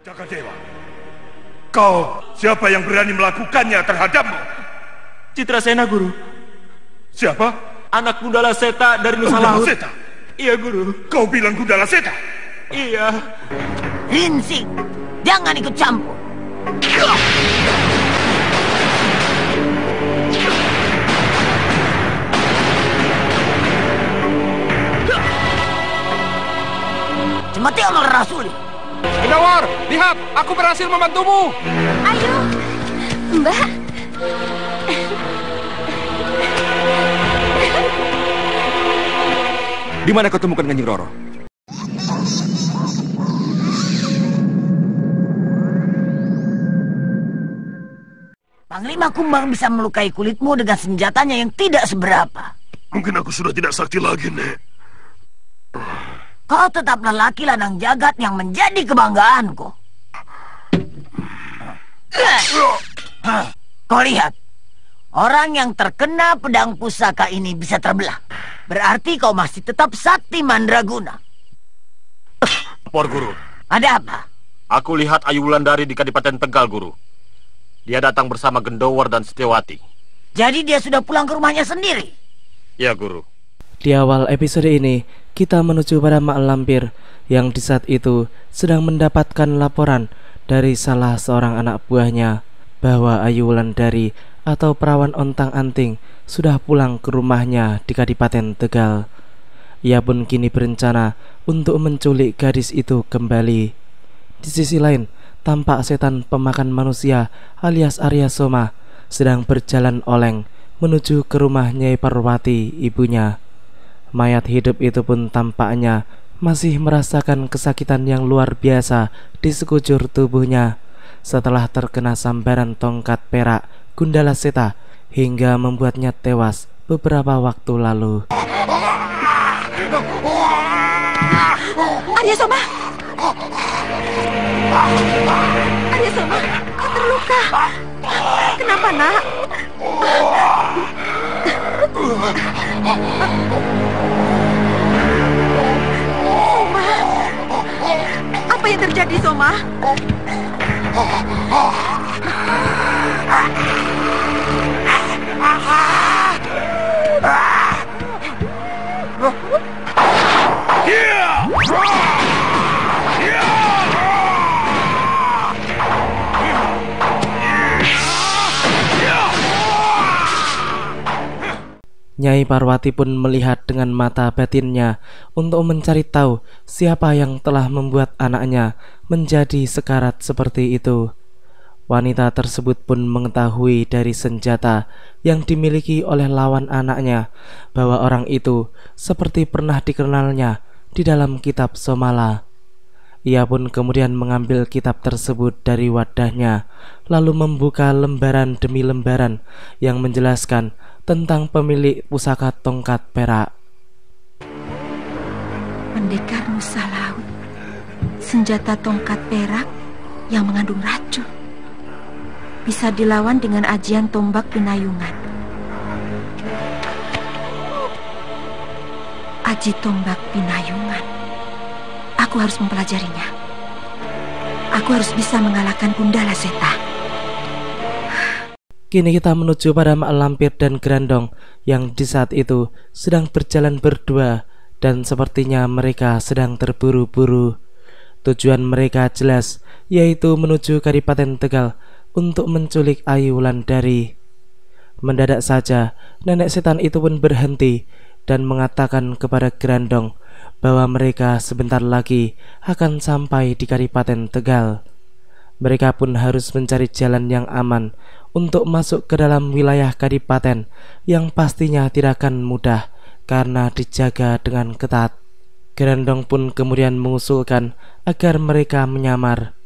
Jagadewa, kau siapa yang berani melakukannya terhadapmu? Citrasena, Guru. Siapa? Anak Gundala Seta dari Nusa Laut. Seta? Iya, Guru. Kau bilang Gundala Seta? Iya. Rinsing, jangan ikut campur. Cemati amal rasuli. Gendawar, lihat, aku berhasil membantumu. Ayo, Mbak. Di mana kau temukan Kanjeng Roro? Panglima Kumbang bisa melukai kulitmu dengan senjatanya yang tidak seberapa. Mungkin aku sudah tidak sakti lagi, Nek. Kau tetap lelaki ladang jagat yang menjadi kebanggaanku. Kau lihat, orang yang terkena pedang pusaka ini bisa terbelah. Berarti kau masih tetap sakti mandraguna. Por Guru. Ada apa? Aku lihat Ayu Wulandari di Kadipaten Tegal, Guru. Dia datang bersama Gendowar dan Setiawati. Jadi dia sudah pulang ke rumahnya sendiri? Ya, Guru. Di awal episode ini, kita menuju pada Mak Lampir yang di saat itu sedang mendapatkan laporan dari salah seorang anak buahnya bahwa Ayu Wulandari atau perawan ontang-anting sudah pulang ke rumahnya di Kadipaten Tegal. Ia pun kini berencana untuk menculik gadis itu kembali. Di sisi lain, tampak setan pemakan manusia alias Arya Soma sedang berjalan oleng menuju ke rumah Nyai Parwati, ibunya. Mayat hidup itu pun tampaknya masih merasakan kesakitan yang luar biasa di sekujur tubuhnya setelah terkena sambaran tongkat perak Gundala Seta hingga membuatnya tewas beberapa waktu lalu. Arya Soma! Arya Soma, kau terluka. Kenapa, Nak? Soma, apa yang terjadi, Soma? Nyai Parwati pun melihat dengan mata batinnya untuk mencari tahu siapa yang telah membuat anaknya menjadi sekarat seperti itu. Wanita tersebut pun mengetahui dari senjata yang dimiliki oleh lawan anaknya bahwa orang itu seperti pernah dikenalnya di dalam kitab Somala. Ia pun kemudian mengambil kitab tersebut dari wadahnya, lalu membuka lembaran demi lembaran yang menjelaskan tentang pemilik pusaka tongkat perak. Pendekar Nusa Laut, senjata tongkat perak yang mengandung racun. Bisa dilawan dengan ajian tombak pinayungan. Aji tombak pinayungan. Aku harus mempelajarinya. Aku harus bisa mengalahkan Gundala Seta. Kini kita menuju pada Mak Lampir dan Grandong yang di saat itu sedang berjalan berdua dan sepertinya mereka sedang terburu-buru. Tujuan mereka jelas, yaitu menuju Kadipaten Tegal untuk menculik Ayu Wulandari. Mendadak saja nenek setan itu pun berhenti dan mengatakan kepada Grandong bahwa mereka sebentar lagi akan sampai di Kadipaten Tegal. Mereka pun harus mencari jalan yang aman untuk masuk ke dalam wilayah Kadipaten yang pastinya tidak akan mudah karena dijaga dengan ketat. Grandong pun kemudian mengusulkan agar mereka menyamar.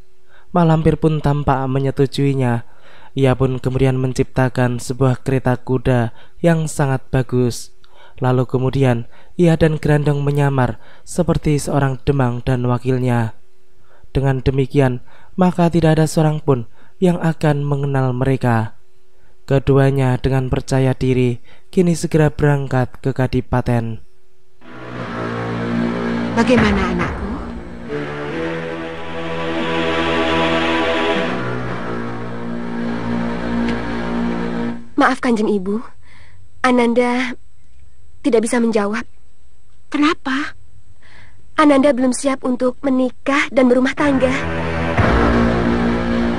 Mak Lampir pun tampak menyetujuinya. Ia pun kemudian menciptakan sebuah kereta kuda yang sangat bagus. Lalu kemudian ia dan Grandong menyamar seperti seorang demang dan wakilnya. Dengan demikian, maka tidak ada seorang pun yang akan mengenal mereka. Keduanya dengan percaya diri kini segera berangkat ke Kadipaten. Bagaimana, anakku? Maaf Kanjeng Ibu, Ananda tidak bisa menjawab. Kenapa? Ananda belum siap untuk menikah dan berumah tangga.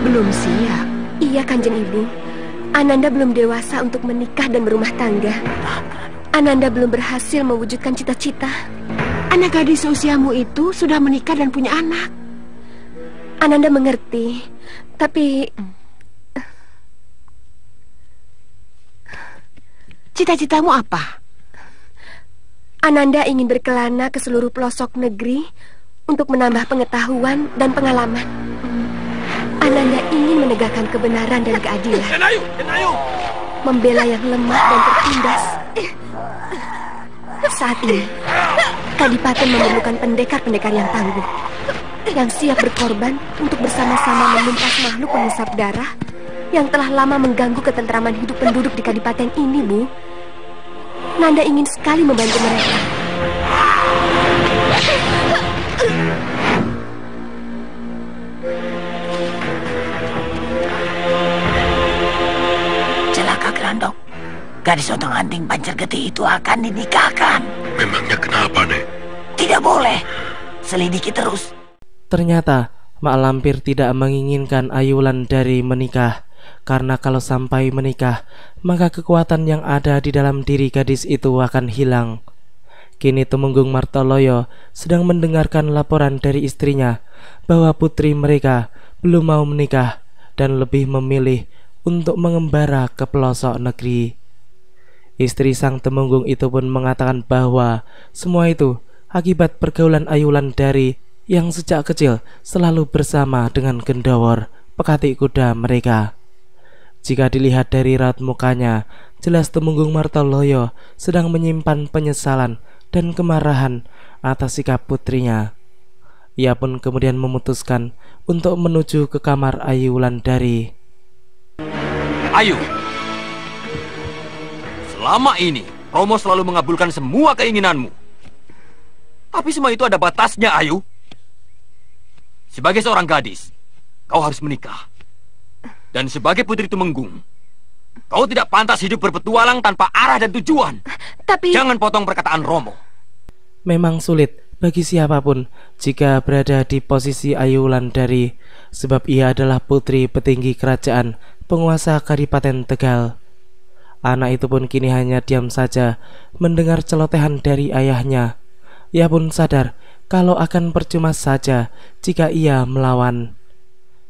Belum siap? Iya Kanjeng Ibu, Ananda belum dewasa untuk menikah dan berumah tangga. Ananda belum berhasil mewujudkan cita-cita. Anak gadis usiamu itu sudah menikah dan punya anak. Ananda mengerti, tapi cita-citamu apa? Ananda ingin berkelana ke seluruh pelosok negeri untuk menambah pengetahuan dan pengalaman. Ananda ingin menegakkan kebenaran dan keadilan. Membela yang lemah dan tertindas. Saat ini, Kadipaten memerlukan pendekar-pendekar yang tangguh, yang siap berkorban untuk bersama-sama menumpas makhluk penghisap darah yang telah lama mengganggu ketentraman hidup penduduk di Kadipaten ini, Bu. Nanda ingin sekali membantu mereka. Celaka Grandong. Gadis ontong-anting Banjargeti itu akan dinikahkan. Memangnya kenapa, Nek? Tidak boleh. Selidiki terus. Ternyata Mak Lampir tidak menginginkan Ayu Wulandari menikah, karena kalau sampai menikah, maka kekuatan yang ada di dalam diri gadis itu akan hilang. Kini Tumenggung Martoloyo sedang mendengarkan laporan dari istrinya bahwa putri mereka belum mau menikah dan lebih memilih untuk mengembara ke pelosok negeri. Istri sang Tumenggung itu pun mengatakan bahwa semua itu akibat pergaulan Ayu Wulandari yang sejak kecil selalu bersama dengan Gendowor, pekatik kuda mereka. Jika dilihat dari raut mukanya, jelas Tumenggung Martoloyo sedang menyimpan penyesalan dan kemarahan atas sikap putrinya. Ia pun kemudian memutuskan untuk menuju ke kamar Ayu Wulandari. Ayu, selama ini Romo selalu mengabulkan semua keinginanmu. Tapi semua itu ada batasnya, Ayu. Sebagai seorang gadis, kau harus menikah. Dan sebagai putri Tumenggung, kau tidak pantas hidup berpetualang tanpa arah dan tujuan. Tapi Jangan potong perkataan Romo. Memang sulit bagi siapapun jika berada di posisi Ayu Wulandari, sebab ia adalah putri petinggi kerajaan penguasa Kadipaten Tegal. Anak itu pun kini hanya diam saja mendengar celotehan dari ayahnya. Ia pun sadar kalau akan percuma saja jika ia melawan.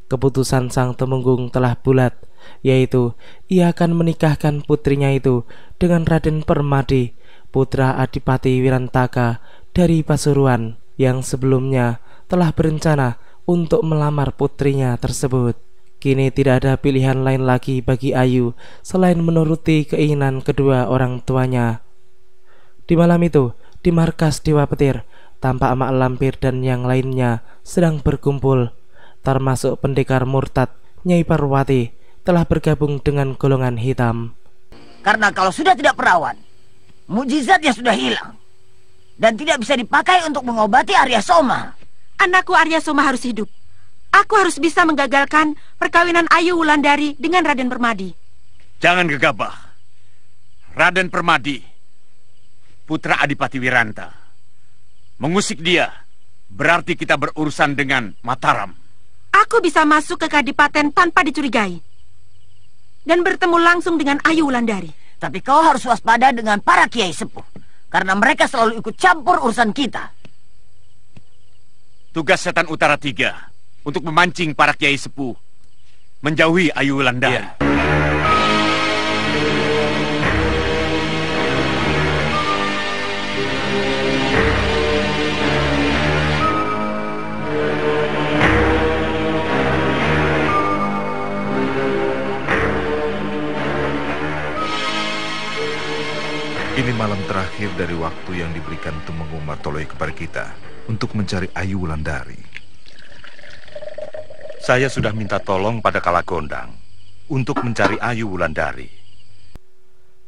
Keputusan sang Tumenggung telah bulat, yaitu ia akan menikahkan putrinya itu dengan Raden Permadi, putra Adipati Wirantaka dari Pasuruan, yang sebelumnya telah berencana untuk melamar putrinya tersebut. Kini tidak ada pilihan lain lagi bagi Ayu selain menuruti keinginan kedua orang tuanya. Di malam itu, di markas Dewa Petir, tampak Mak Lampir dan yang lainnya sedang berkumpul, termasuk pendekar murtad Nyai Parwati telah bergabung dengan golongan hitam. Karena kalau sudah tidak perawan, mukjizatnya sudah hilang dan tidak bisa dipakai untuk mengobati Arya Soma. Anakku Arya Soma harus hidup. Aku harus bisa menggagalkan perkawinan Ayu Wulandari dengan Raden Permadi. Jangan gegabah. Raden Permadi, putra Adipati Wiranta. Mengusik dia berarti kita berurusan dengan Mataram. Aku bisa masuk ke Kadipaten tanpa dicurigai dan bertemu langsung dengan Ayu Wulandari. Tapi kau harus waspada dengan para kiai sepuh, karena mereka selalu ikut campur urusan kita. Tugas Setan Utara 3 untuk memancing para kiai sepuh menjauhi Ayu Wulandari. Iya. Ini malam terakhir dari waktu yang diberikan Tumenggung Martoloyo kepada kita untuk mencari Ayu Wulandari. Saya sudah minta tolong pada Kalagondang untuk mencari Ayu Wulandari.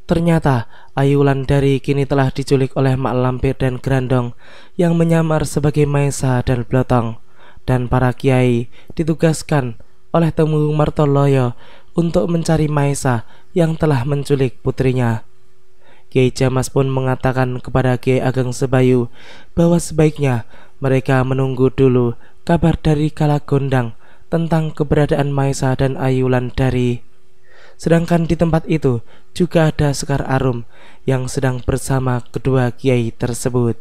Ternyata Ayu Wulandari kini telah diculik oleh Mak Lampir dan Grandong yang menyamar sebagai Maesa dan Blotong, dan para kiai ditugaskan oleh Tumenggung Martoloyo untuk mencari Maesa yang telah menculik putrinya. Kiai Jamas pun mengatakan kepada Kiai Ageng Sebayu bahwa sebaiknya mereka menunggu dulu kabar dari Kalagondang tentang keberadaan Maesa dan Ayu Wulandari. Sedangkan di tempat itu juga ada Sekar Arum yang sedang bersama kedua kiai tersebut.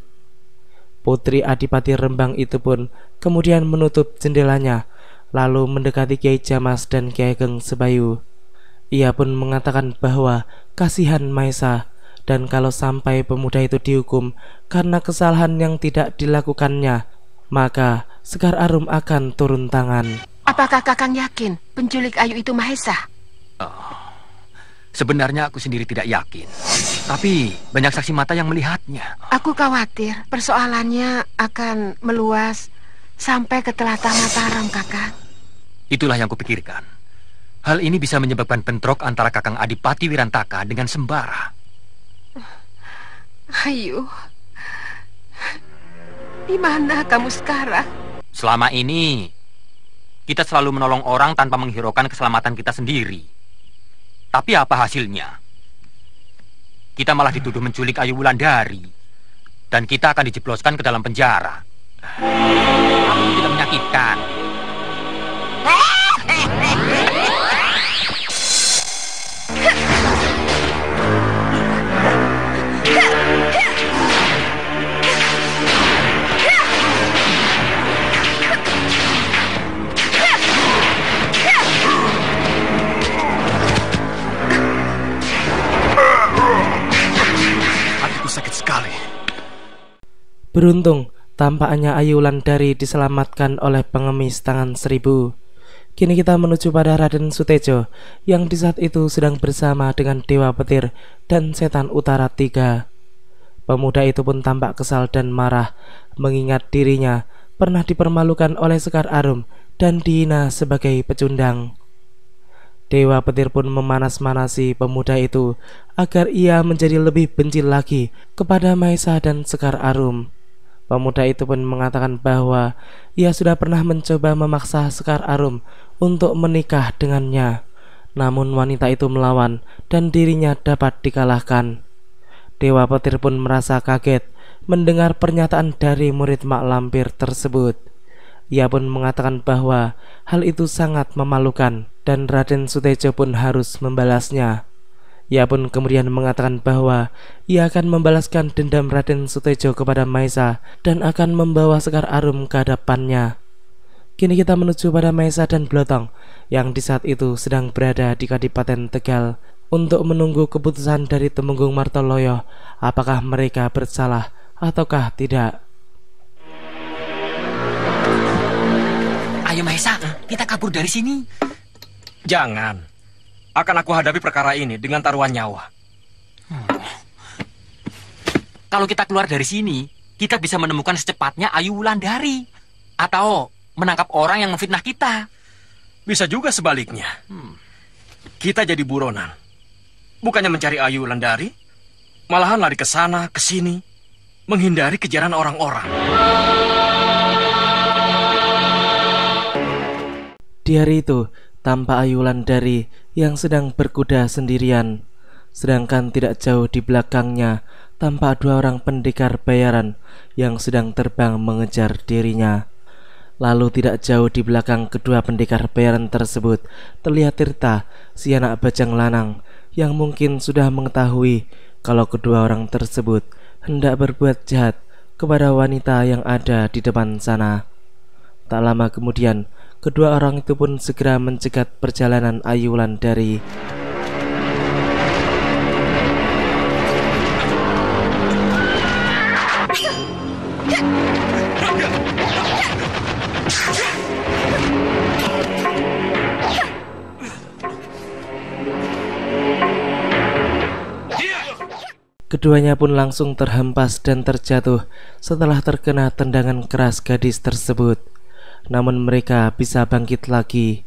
Putri Adipati Rembang itu pun kemudian menutup jendelanya lalu mendekati Kiai Jamas dan Kiai Ageng Sebayu. Ia pun mengatakan bahwa kasihan Maesa, dan kalau sampai pemuda itu dihukum karena kesalahan yang tidak dilakukannya, maka Sekar Arum akan turun tangan. Apakah Kakang yakin penculik Ayu itu Mahesa? Sebenarnya aku sendiri tidak yakin, tapi banyak saksi mata yang melihatnya. Aku khawatir persoalannya akan meluas sampai ke Telatah Mataram, Kakang. Itulah yang kupikirkan. Hal ini bisa menyebabkan bentrok antara Kakang Adipati Wirantaka dengan Sembara. Ayu, di mana kamu sekarang? Selama ini kita selalu menolong orang tanpa menghiraukan keselamatan kita sendiri. Tapi apa hasilnya? Kita malah dituduh menculik Ayu Wulandari, dan kita akan dijebloskan ke dalam penjara. Apa itu tidak menyakitkan? Hatiku sakit sekali. Beruntung tampaknya Ayu Wulandari diselamatkan oleh pengemis tangan 1000. Kini kita menuju pada Raden Sutejo yang di saat itu sedang bersama dengan Dewa Petir dan Setan Utara 3. Pemuda itu pun tampak kesal dan marah mengingat dirinya pernah dipermalukan oleh Sekar Arum dan dihina sebagai pecundang. Dewa Petir pun memanas-manasi pemuda itu agar ia menjadi lebih benci lagi kepada Maesa dan Sekar Arum. Pemuda itu pun mengatakan bahwa ia sudah pernah mencoba memaksa Sekar Arum untuk menikah dengannya, namun wanita itu melawan dan dirinya dapat dikalahkan. Dewa Petir pun merasa kaget mendengar pernyataan dari murid Mak Lampir tersebut. Ia pun mengatakan bahwa hal itu sangat memalukan dan Raden Sutejo pun harus membalasnya. Ia pun kemudian mengatakan bahwa ia akan membalaskan dendam Raden Sutejo kepada Maesa dan akan membawa Sekar Arum ke hadapannya. Kini kita menuju pada Maesa dan Blotong yang di saat itu sedang berada di Kadipaten Tegal untuk menunggu keputusan dari Temenggung Martoloyo apakah mereka bersalah ataukah tidak. Ayo Maesa, kita kabur dari sini. Jangan. Akan aku hadapi perkara ini dengan taruhan nyawa. Kalau kita keluar dari sini, kita bisa menemukan secepatnya Ayu Wulandari. Atau menangkap orang yang memfitnah kita. Bisa juga sebaliknya. Kita jadi buronan. Bukannya mencari Ayu Wulandari, malahan lari ke sana, ke sini, menghindari kejaran orang-orang. Di hari itu, tampak Ayu Wulandari yang sedang berkuda sendirian. Sedangkan tidak jauh di belakangnya tampak 2 orang pendekar bayaran yang sedang terbang mengejar dirinya. Lalu tidak jauh di belakang kedua pendekar bayaran tersebut terlihat Tirta, si anak bajang lanang, yang mungkin sudah mengetahui kalau kedua orang tersebut hendak berbuat jahat kepada wanita yang ada di depan sana. Tak lama kemudian, kedua orang itu pun segera mencegat perjalanan Ayu Wulandari. Keduanya pun langsung terhempas dan terjatuh setelah terkena tendangan keras gadis tersebut. Namun mereka bisa bangkit lagi.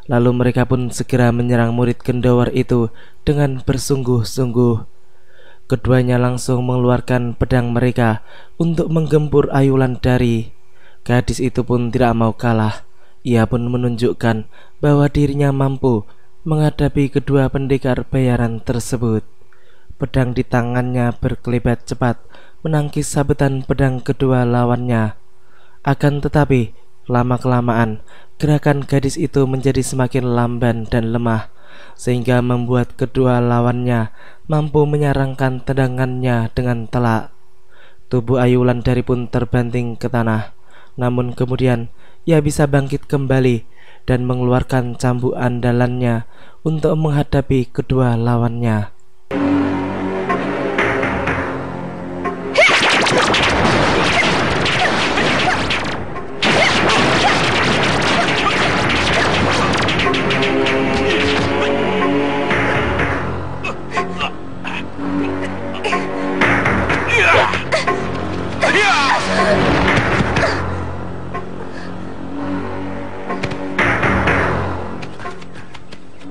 Lalu mereka pun segera menyerang murid Gendowar itu dengan bersungguh-sungguh. Keduanya langsung mengeluarkan pedang mereka untuk menggempur Ayu Wulandari. Gadis itu pun tidak mau kalah. Ia pun menunjukkan bahwa dirinya mampu menghadapi kedua pendekar bayaran tersebut. Pedang di tangannya berkelebat cepat menangkis sabetan pedang kedua lawannya. Akan tetapi, lama-kelamaan gerakan gadis itu menjadi semakin lamban dan lemah, sehingga membuat kedua lawannya mampu menyarangkan tendangannya dengan telak. Tubuh Ayu Wulandari pun terbanting ke tanah, namun kemudian ia bisa bangkit kembali dan mengeluarkan cambuk andalannya untuk menghadapi kedua lawannya.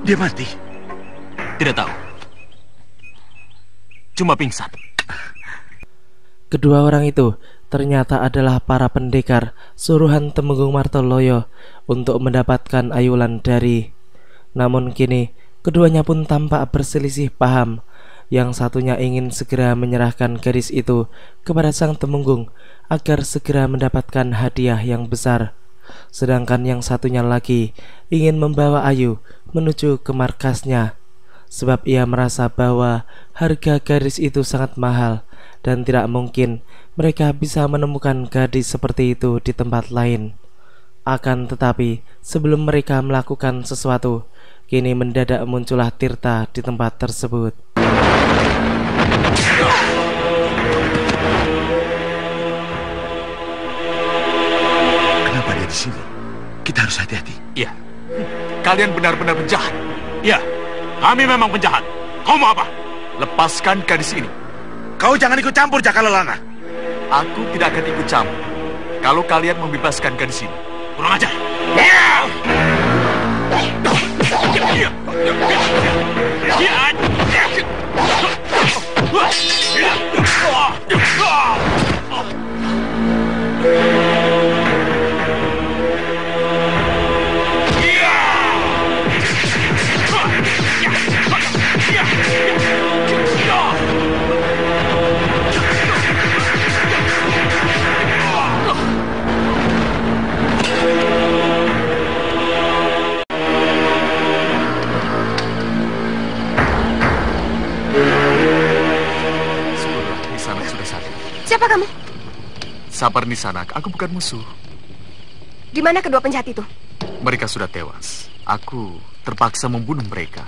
Dia mati? Tidak tahu. Cuma pingsan. Kedua orang itu ternyata adalah para pendekar suruhan Temenggung Martoloyo untuk mendapatkan Ayu Wulandari. Namun kini keduanya pun tampak berselisih paham. Yang satunya ingin segera menyerahkan gadis itu kepada sang Temenggung agar segera mendapatkan hadiah yang besar. Sedangkan yang satunya lagi ingin membawa Ayu menuju ke markasnya, sebab ia merasa bahwa harga gadis itu sangat mahal dan tidak mungkin mereka bisa menemukan gadis seperti itu di tempat lain. Akan tetapi sebelum mereka melakukan sesuatu, kini mendadak muncullah Tirta di tempat tersebut. Kenapa dia di sini? Kita harus hati-hati. Iya. Kalian benar-benar penjahat. Ya, kami memang penjahat. Kau mau apa? Lepaskan gadis ini. Kau jangan ikut campur, Jaka Lelana. Aku tidak akan ikut campur kalau kalian membebaskan gadis ini. Kurang ajar. Siapa kamu? Sabar Nisanak, aku bukan musuh. Di mana kedua penjahat itu? Mereka sudah tewas. Aku terpaksa membunuh mereka.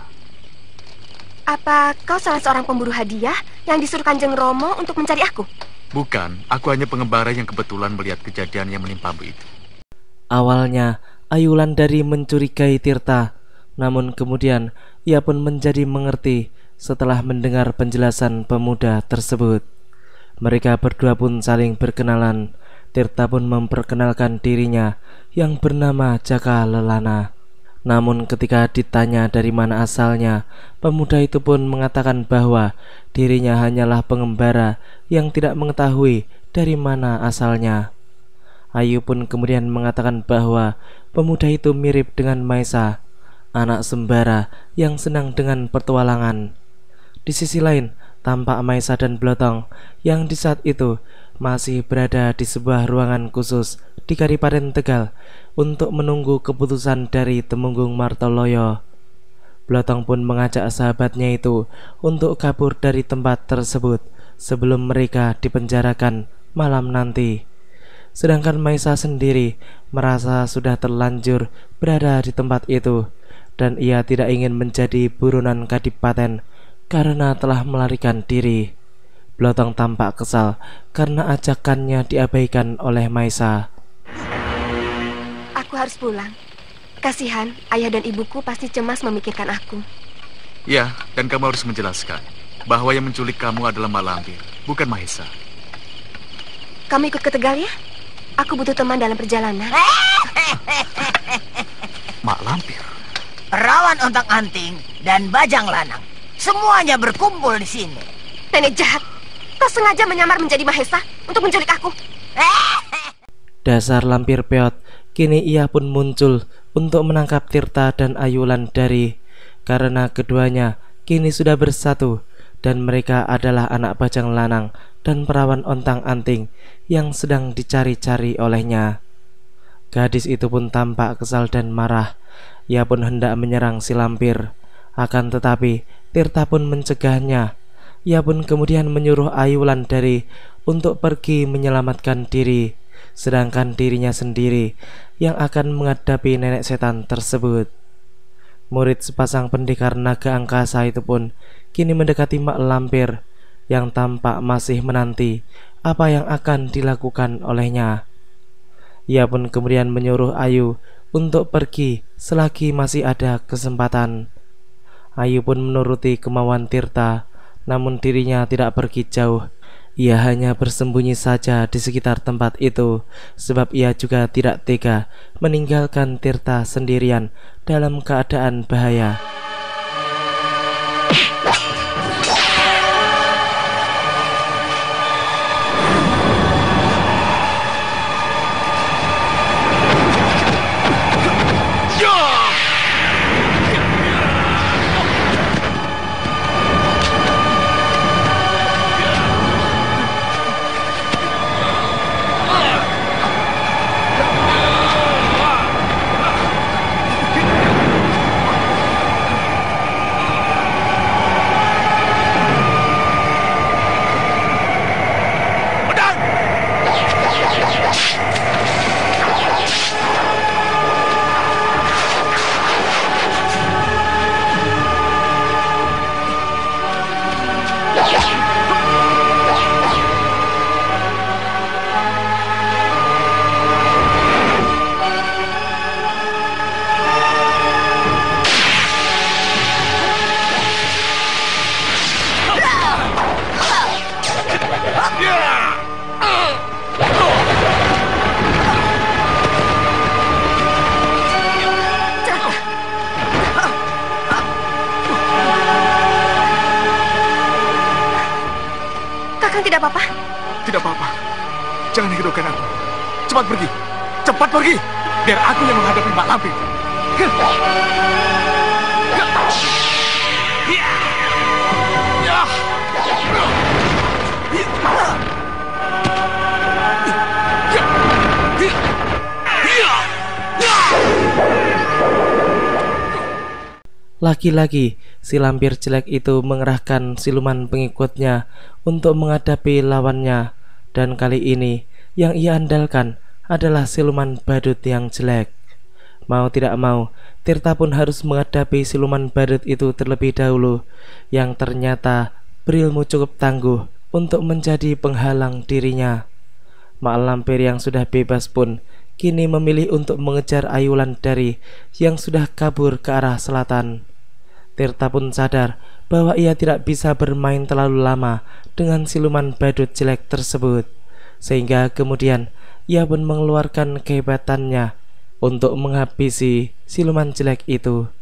Apa kau salah seorang pemburu hadiah yang disuruh Kanjeng Romo untuk mencari aku? Bukan, aku hanya pengembara yang kebetulan melihat kejadian yang menimpamu itu. Awalnya Ayu Wulandari mencurigai Tirta, namun kemudian ia pun menjadi mengerti setelah mendengar penjelasan pemuda tersebut. Mereka berdua pun saling berkenalan. Tirta pun memperkenalkan dirinya yang bernama Jaka Lelana. Namun ketika ditanya dari mana asalnya, pemuda itu pun mengatakan bahwa dirinya hanyalah pengembara yang tidak mengetahui dari mana asalnya. Ayu pun kemudian mengatakan bahwa pemuda itu mirip dengan Maesa, anak sembara yang senang dengan petualangan. Di sisi lain, tampak Maesa dan Blotong yang di saat itu masih berada di sebuah ruangan khusus di Kadipaten Tegal untuk menunggu keputusan dari Temenggung Martoloyo. Blotong pun mengajak sahabatnya itu untuk kabur dari tempat tersebut sebelum mereka dipenjarakan malam nanti. Sedangkan Maesa sendiri merasa sudah terlanjur berada di tempat itu dan ia tidak ingin menjadi buronan Kadipaten karena telah melarikan diri. Blotong tampak kesal karena ajakannya diabaikan oleh Maesa. Aku harus pulang. Kasihan, ayah dan ibuku pasti cemas memikirkan aku. Ya, dan kamu harus menjelaskan bahwa yang menculik kamu adalah Mak Lampir, bukan Mahesa. Kamu ikut ke Tegal ya? Aku butuh teman dalam perjalanan. Mak Lampir? Perawan Ontang-Anting dan Bajang Lanang, semuanya berkumpul di sini. Nenek jahat, kau sengaja menyamar menjadi Mahesa untuk menculik aku. Dasar lampir peot, kini ia pun muncul untuk menangkap Tirta dan Ayu Wulandari. karena keduanya kini sudah bersatu dan mereka adalah anak bajang lanang dan perawan ontang-anting yang sedang dicari-cari olehnya. Gadis itu pun tampak kesal dan marah. Ia pun hendak menyerang si lampir. Akan tetapi Tirta pun mencegahnya. Ia pun kemudian menyuruh Ayu Wulandari untuk pergi menyelamatkan diri, sedangkan dirinya sendiri yang akan menghadapi nenek setan tersebut. Murid sepasang pendekar naga angkasa itu pun kini mendekati Mak Lampir yang tampak masih menanti apa yang akan dilakukan olehnya. Ia pun kemudian menyuruh Ayu untuk pergi selagi masih ada kesempatan. Ayu pun menuruti kemauan Tirta, namun dirinya tidak pergi jauh. Ia hanya bersembunyi saja di sekitar tempat itu, sebab ia juga tidak tega meninggalkan Tirta sendirian dalam keadaan bahaya. Tidak apa-apa? Tidak apa-apa. Jangan hiraukan aku. Cepat pergi. Cepat pergi. Biar aku yang menghadapi Mak Lampir. Lagi-lagi si lampir jelek itu mengerahkan siluman pengikutnya untuk menghadapi lawannya, dan kali ini yang ia andalkan adalah siluman badut yang jelek. Mau tidak mau, Tirta pun harus menghadapi siluman badut itu terlebih dahulu, yang ternyata berilmu cukup tangguh untuk menjadi penghalang dirinya. Mak Lampir yang sudah bebas pun kini memilih untuk mengejar Ayu Wulandari yang sudah kabur ke arah selatan. Tirta pun sadar bahwa ia tidak bisa bermain terlalu lama dengan siluman badut jelek tersebut, sehingga kemudian ia pun mengeluarkan kehebatannya untuk menghabisi siluman jelek itu.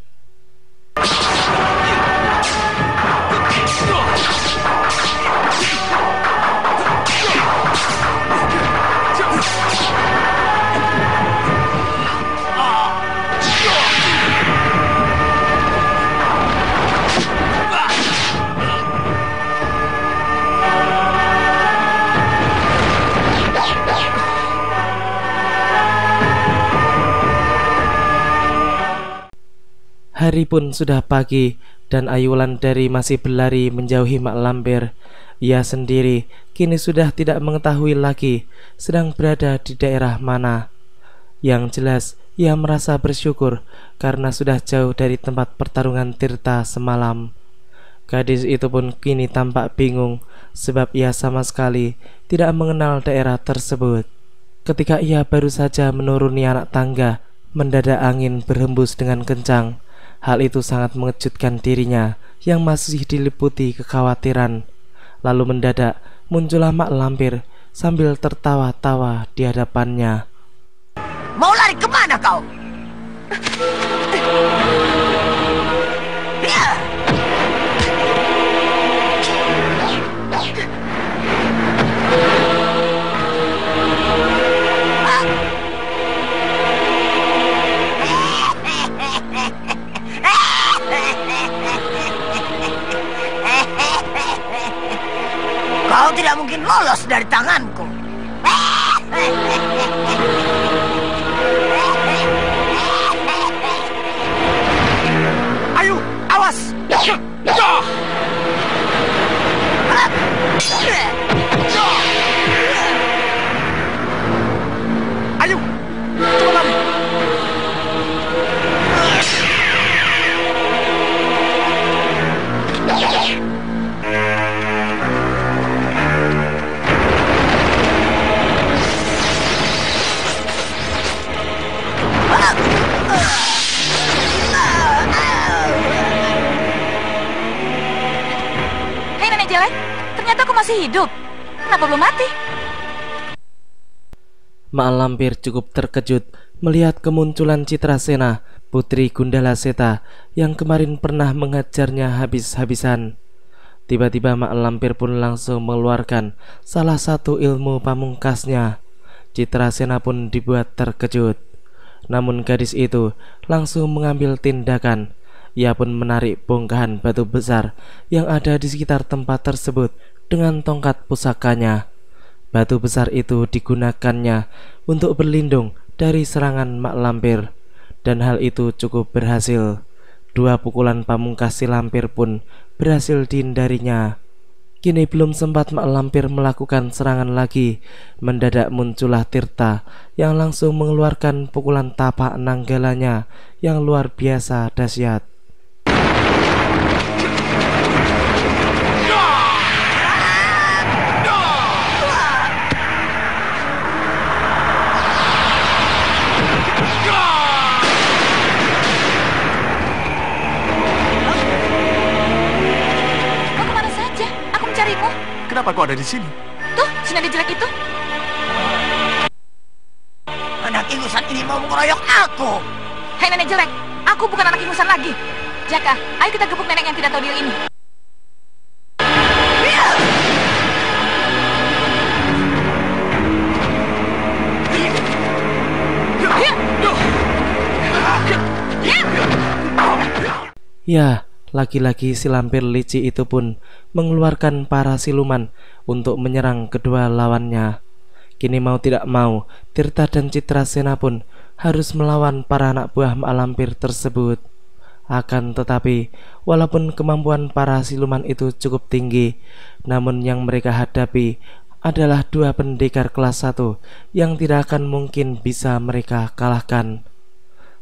Hari pun sudah pagi dan Ayu Wulandari masih berlari menjauhi Mak Lampir. Ia sendiri kini sudah tidak mengetahui lagi sedang berada di daerah mana. Yang jelas ia merasa bersyukur karena sudah jauh dari tempat pertarungan Tirta semalam. Gadis itu pun kini tampak bingung sebab ia sama sekali tidak mengenal daerah tersebut. Ketika ia baru saja menuruni anak tangga, mendadak angin berhembus dengan kencang. Hal itu sangat mengejutkan dirinya yang masih diliputi kekhawatiran. Lalu mendadak muncullah Mak Lampir sambil tertawa-tawa di hadapannya. Mau lari kemana kau? lolos dari tanganku. Ayo, awas! Ayo, coba lari! Hei nenek jelek, ternyata aku masih hidup. Kenapa belum mati? Mak Lampir cukup terkejut melihat kemunculan Citrasena, putri Gundala Seta yang kemarin pernah menghajarnya habis-habisan. Tiba-tiba Mak Lampir pun langsung mengeluarkan salah satu ilmu pamungkasnya. Citrasena pun dibuat terkejut. Namun gadis itu langsung mengambil tindakan. Ia pun menarik bongkahan batu besar yang ada di sekitar tempat tersebut dengan tongkat pusakanya. Batu besar itu digunakannya untuk berlindung dari serangan Mak Lampir, dan hal itu cukup berhasil. 2 pukulan pamungkas si Lampir pun berhasil dihindarinya. Kini belum sempat Mak Lampir melakukan serangan lagi, mendadak muncullah Tirta yang langsung mengeluarkan pukulan tapak nanggalanya yang luar biasa dahsyat. Kenapa kau ada di sini? Tuh, si nenek jelek itu. Anak ingusan ini mau mengeroyok aku. Hei nenek jelek, aku bukan anak ingusan lagi. Jaka, ayo kita gebuk nenek yang tidak tahu diri ini. Ya, lagi-lagi si Lampir licik itu pun mengeluarkan para siluman untuk menyerang kedua lawannya. Kini mau tidak mau, Tirta dan Citrasena pun harus melawan para anak buah Mak Lampir tersebut. Akan tetapi, walaupun kemampuan para siluman itu cukup tinggi, namun yang mereka hadapi adalah 2 pendekar kelas 1 yang tidak akan mungkin bisa mereka kalahkan.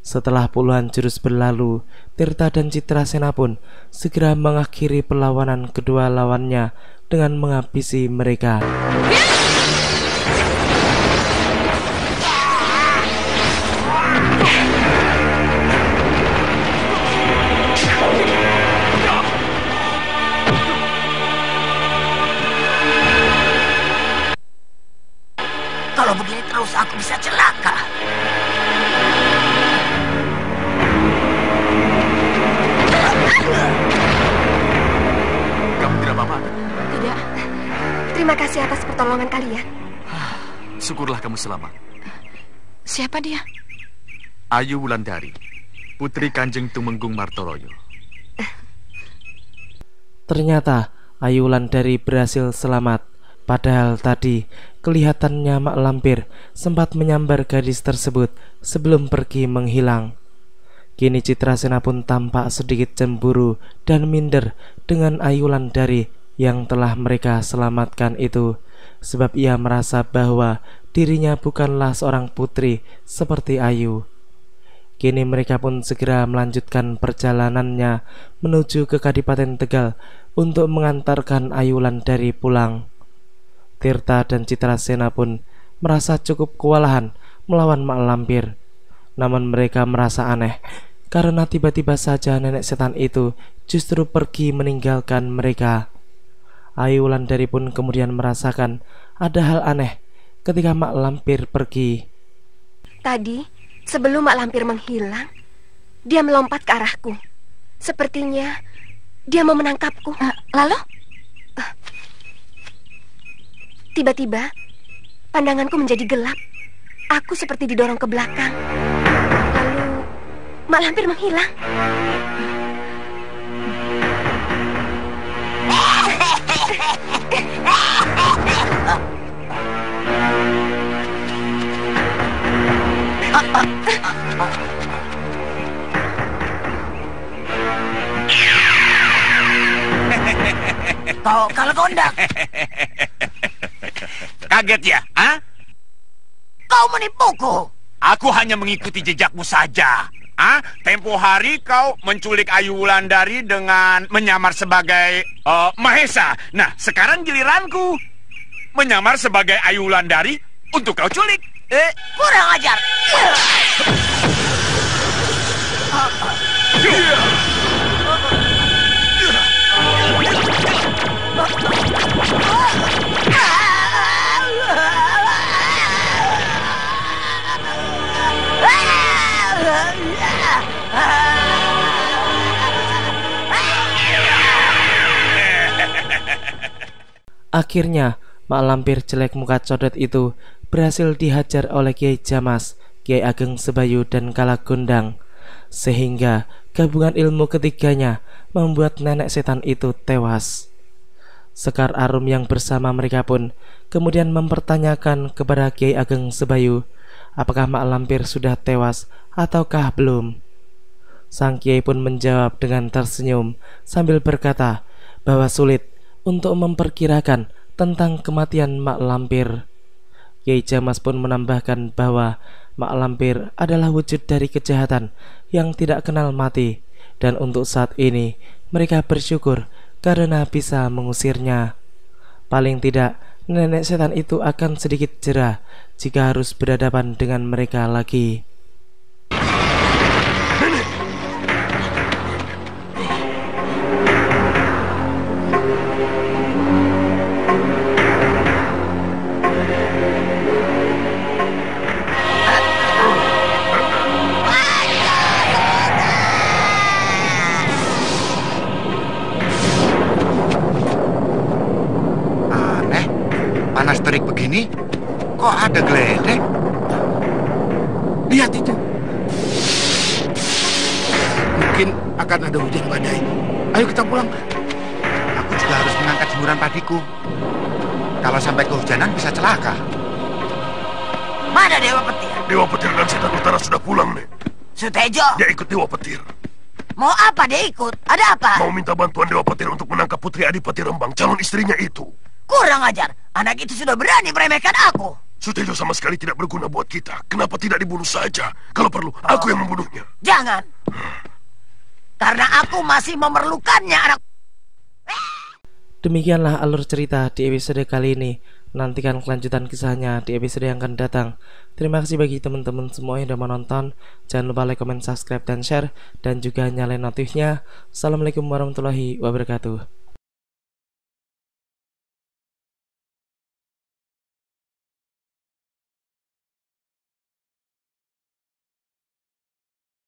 Setelah puluhan jurus berlalu, Tirta dan Citrasena pun segera mengakhiri perlawanan kedua lawannya dengan menghabisi mereka. Kalau begini terus aku bisa celaka. Kamu tidak apa-apa? Tidak. Terima kasih atas pertolongan kalian. Syukurlah kamu selamat. Siapa dia? Ayu Wulandari, putri Kanjeng Tumenggung Martoloyo. Ternyata Ayu Wulandari berhasil selamat. Padahal tadi kelihatannya Mak Lampir sempat menyambar gadis tersebut sebelum pergi menghilang. Kini Citrasena pun tampak sedikit cemburu dan minder dengan Ayu Wulandari yang telah mereka selamatkan itu, sebab ia merasa bahwa dirinya bukanlah seorang putri seperti Ayu. Kini mereka pun segera melanjutkan perjalanannya menuju ke Kadipaten Tegal untuk mengantarkan Ayu Wulandari pulang. Tirta dan Citrasena pun merasa cukup kewalahan melawan Mak Lampir. Namun mereka merasa aneh karena tiba-tiba saja nenek setan itu justru pergi meninggalkan mereka. Ayu Wulandari pun kemudian merasakan ada hal aneh ketika Mak Lampir pergi. Tadi, sebelum Mak Lampir menghilang, dia melompat ke arahku. Sepertinya dia mau menangkapku. Lalu? Tiba-tiba, pandanganku menjadi gelap. Aku seperti didorong ke belakang. Lalu, Mak Lampir menghilang. Kau kalau kondak. Kaget ya? Hah? Kau menipuku. Aku hanya mengikuti jejakmu saja. Ah, tempo hari kau menculik Ayu Wulandari dengan menyamar sebagai Mahesa. Nah, sekarang giliranku menyamar sebagai Ayu Wulandari untuk kau culik. Kurang ajar. Akhirnya, mak lampir jelek muka codet itu berhasil dihajar oleh Kiai Jamas, Kiai Ageng Sebayu, dan Kalak Gondang, sehingga gabungan ilmu ketiganya membuat nenek setan itu tewas. Sekar Arum yang bersama mereka pun kemudian mempertanyakan kepada Kiai Ageng Sebayu apakah mak lampir sudah tewas ataukah belum. Sang Kiai pun menjawab dengan tersenyum sambil berkata bahwa sulit untuk memperkirakan tentang kematian mak lampir. Kiai Jamas pun menambahkan bahwa mak lampir adalah wujud dari kejahatan yang tidak kenal mati, dan untuk saat ini mereka bersyukur karena bisa mengusirnya. Paling tidak nenek setan itu akan sedikit jera jika harus berhadapan dengan mereka lagi. Panas terik begini, kok ada geledek? Lihat itu. Mungkin akan ada hujan badai. Ayo kita pulang. Aku juga harus mengangkat jemuran padiku. Kalau sampai kehujanan bisa celaka. Mana Dewa Petir? Dewa Petir dan Setan Utara sudah pulang, Nek. Sutejo. Dia ikut Dewa Petir. Mau apa dia ikut? Ada apa? Mau minta bantuan Dewa Petir untuk menangkap Putri Adipati Rembang, calon istrinya itu. Kurang ajar. Anak itu sudah berani meremehkan aku. Sutejo sama sekali tidak berguna buat kita. Kenapa tidak dibunuh saja? Kalau perlu, aku yang membunuhnya. Jangan. Karena aku masih memerlukannya, anak. Demikianlah alur cerita di episode kali ini. Nantikan kelanjutan kisahnya di episode yang akan datang. Terima kasih bagi teman-teman semua yang sudah menonton. Jangan lupa like, comment, subscribe, dan share. Dan juga nyalain notifnya. Assalamualaikum warahmatullahi wabarakatuh.